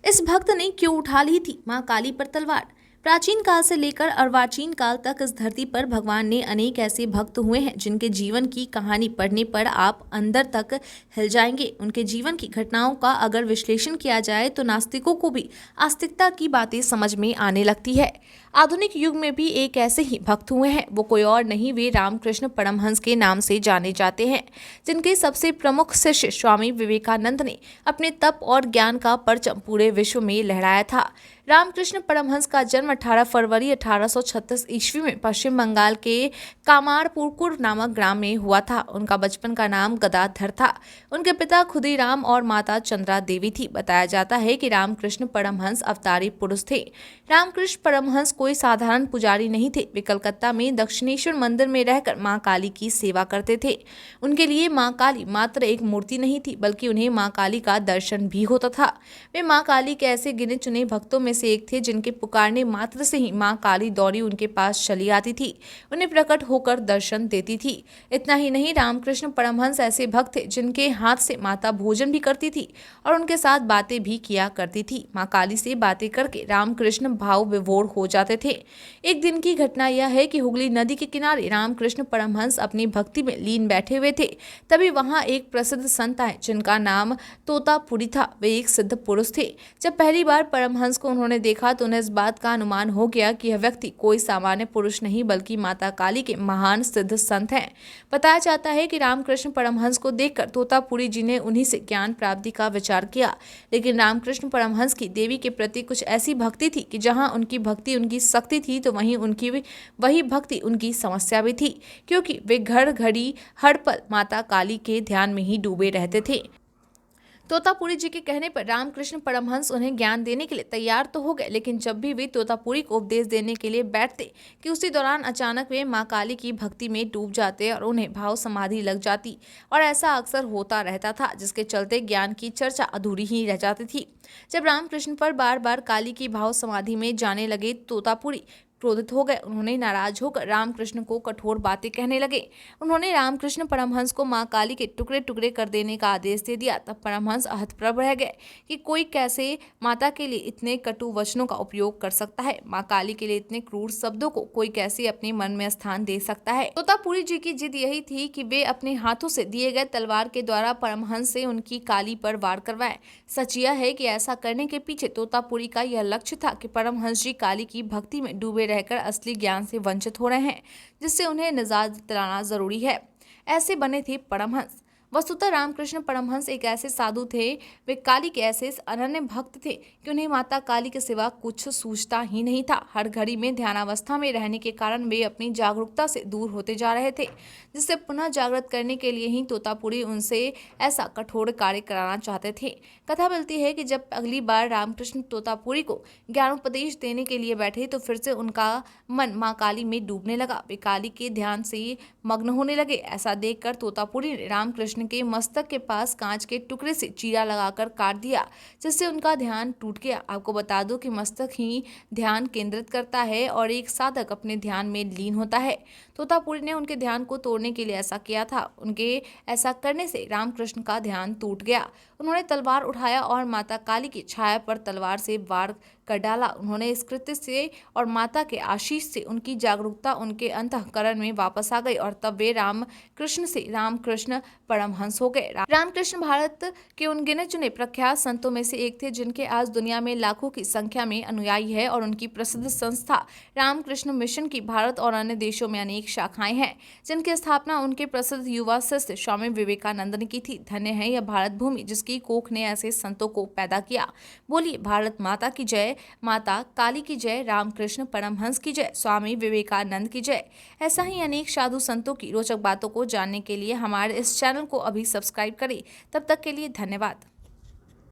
इस भक्त ने क्यों उठा ली थी मां काली पर तलवार। प्राचीन काल से लेकर अर्वाचीन काल तक इस धरती पर भगवान ने अनेक ऐसे भक्त हुए हैं जिनके जीवन की कहानी पढ़ने पर आप अंदर तक हिल जाएंगे। उनके जीवन की घटनाओं का अगर विश्लेषण किया जाए तो नास्तिकों को भी आस्तिकता की बातें समझ में आने लगती है। आधुनिक युग में भी एक ऐसे ही भक्त हुए हैं, वो कोई और नहीं, वे रामकृष्ण परमहंस के नाम से जाने जाते हैं, जिनके सबसे प्रमुख शिष्य स्वामी विवेकानंद ने अपने तप और ज्ञान का परचम पूरे विश्व में लहराया था। रामकृष्ण परमहंस का जन्म 18 फरवरी 1836 ईस्वी में पश्चिम बंगाल के कामारपुकुर नामक ग्राम में हुआ था। उनका बचपन का नाम गदाधर था। उनके पिता खुदीराम और माता चंद्रा देवी थी। बताया जाता है कि रामकृष्ण परमहंस अवतारी पुरुष थे। रामकृष्ण परमहंस कोई साधारण पुजारी नहीं थे। वे कलकत्ता में दक्षिणेश्वर मंदिर में रहकर मां काली की सेवा करते थे। उनके लिए मां काली मात्र एक मूर्ति नहीं थी, बल्कि उन्हें मां काली का दर्शन भी होता था। वे मां काली के ऐसे गिने चुने भक्तों में से एक थे जिनके पुकारने मात्र से ही मां काली दौड़ी उनके पास चली आती थी, उन्हें प्रकट होकर दर्शन देती थी। इतना ही नहीं, रामकृष्ण परमहंस ऐसे भक्त थे जिनके हाथ से माता भोजन भी करती थी और उनके साथ बातें भी किया करती थी। मां काली से बातें करके रामकृष्ण भाव विभोर हो जाते थे। एक दिन की घटना यह है कि हुगली नदी के किनारे रामकृष्ण परमहंस अपनी भक्ति में लीन बैठे हुए थे। तभी वहां एक प्रसिद्ध संत आए जिनका नाम तोतापुरी था। वे एक सिद्ध पुरुष थे। जब पहली बार परमहंस को उन्होंने देखा तो उन्हें इस बात का अनुमान हो गया कि यह व्यक्ति कोई सामान्य पुरुष नहीं बल्कि माता काली के महान सिद्ध संत हैं। बताया जाता है कि रामकृष्ण परमहंस को देखकर तोतापुरी जी ने उन्हीं से ज्ञान प्राप्ति का विचार किया, लेकिन रामकृष्ण परमहंस की देवी के प्रति कुछ ऐसी भक्ति थी कि जहां उनकी भक्ति उनकी शक्ति थी तो वहीं उनकी वही भक्ति उनकी समस्या भी थी, क्योंकि वे घर घड़ी हर पल माता काली के ध्यान में ही डूबे रहते थे। तोतापुरी जी के कहने पर रामकृष्ण परमहंस उन्हें ज्ञान देने के लिए तैयार तो हो गए, लेकिन जब भी वे तोतापुरी को उपदेश देने के लिए बैठते कि उसी दौरान अचानक वे मां काली की भक्ति में डूब जाते और उन्हें भाव समाधि लग जाती। और ऐसा अक्सर होता रहता था, जिसके चलते ज्ञान की चर्चा अधूरी ही रह जाती थी। जब रामकृष्ण पर बार बार काली की भाव समाधि में जाने लगे, तोतापुरी क्रोधित हो गए। उन्होंने नाराज होकर रामकृष्ण को कठोर बातें कहने लगे। उन्होंने रामकृष्ण परमहंस को मां काली के टुकड़े टुकड़े कर देने का आदेश दे दिया। तब परमहंस हतप्रभ रह गए कि कोई कैसे माता के लिए इतने कटु वचनों का उपयोग कर सकता है। मां काली के लिए इतने क्रूर शब्दों को कोई कैसे अपने मन में स्थान दे सकता है। तोतापुरी जी की जिद यही थी कि वे अपने हाथों से दिए गए तलवार के द्वारा परमहंस से उनकी काली पर वार करवाएं। सच यह है कि ऐसा करने के पीछे तोतापुरी का यह लक्ष्य था कि परमहंस जी काली की भक्ति में डूबे रहकर असली ज्ञान से वंचित हो रहे हैं, जिससे उन्हें निजात दिलाना जरूरी है। ऐसे बने थे परमहंस। वस्तुतः रामकृष्ण परमहंस एक ऐसे साधु थे, वे काली के ऐसे अनन्य भक्त थे कि उन्हें माता काली के सिवा कुछ सूझता ही नहीं था। हर घड़ी में ध्यानावस्था में रहने के कारण वे अपनी जागरूकता से दूर होते जा रहे थे, जिससे पुनः जागृत करने के लिए ही तोतापुरी उनसे ऐसा कठोर कार्य कराना चाहते थे। कथा मिलती है कि जब अगली बार रामकृष्ण तोतापुरी को ज्ञानोपदेश देने के लिए बैठे तो फिर से उनका मन मां काली में डूबने लगा। वे काली के ध्यान से मग्न होने लगे। ऐसा देखकर तोतापुरी ने रामकृष्ण के मस्तक के पास कांच के टुकड़े से चीरा लगाकर काट दिया, जिससे उनका ध्यान टूट गया। आपको बता दो कि मस्तक ही ध्यान केंद्रित करता है और एक साधक अपने ध्यान में लीन होता है। तोतापुरी ने उनके ध्यान को तोड़ने के लिए ऐसा किया था। उनके ऐसा करने से रामकृष्ण का ध्यान टूट गया। उन्होंने तलवार उठाया और माता काली की छाया पर तलवार से वार कर डाला। उन्होंने इस कृत्य से और माता के आशीष से उनकी जागरूकता उनके अंतःकरण में वापस आ गई और तब वे रामकृष्ण से रामकृष्ण परमहंस हो गए। रामकृष्ण भारत के उन गिने चुने प्रख्यात संतों में से एक थे जिनके आज दुनिया में लाखों की संख्या में अनुयायी है और उनकी प्रसिद्ध संस्था रामकृष्ण मिशन की भारत और अन्य देशों में अनेक शाखाएं हैं, जिनकी स्थापना उनके प्रसिद्ध युवा शिष्य स्वामी विवेकानंद ने की थी। धन्य है यह भारत भूमि जिसकी कोख ने ऐसे संतों को पैदा किया। बोलिए भारत माता की जय, माता काली की जय, रामकृष्ण परमहंस की जय, स्वामी विवेकानंद की जय। ऐसा ही अनेक साधु संतों की रोचक बातों को जानने के लिए हमारे इस चैनल को अभी सब्सक्राइब करें। तब तक के लिए धन्यवाद।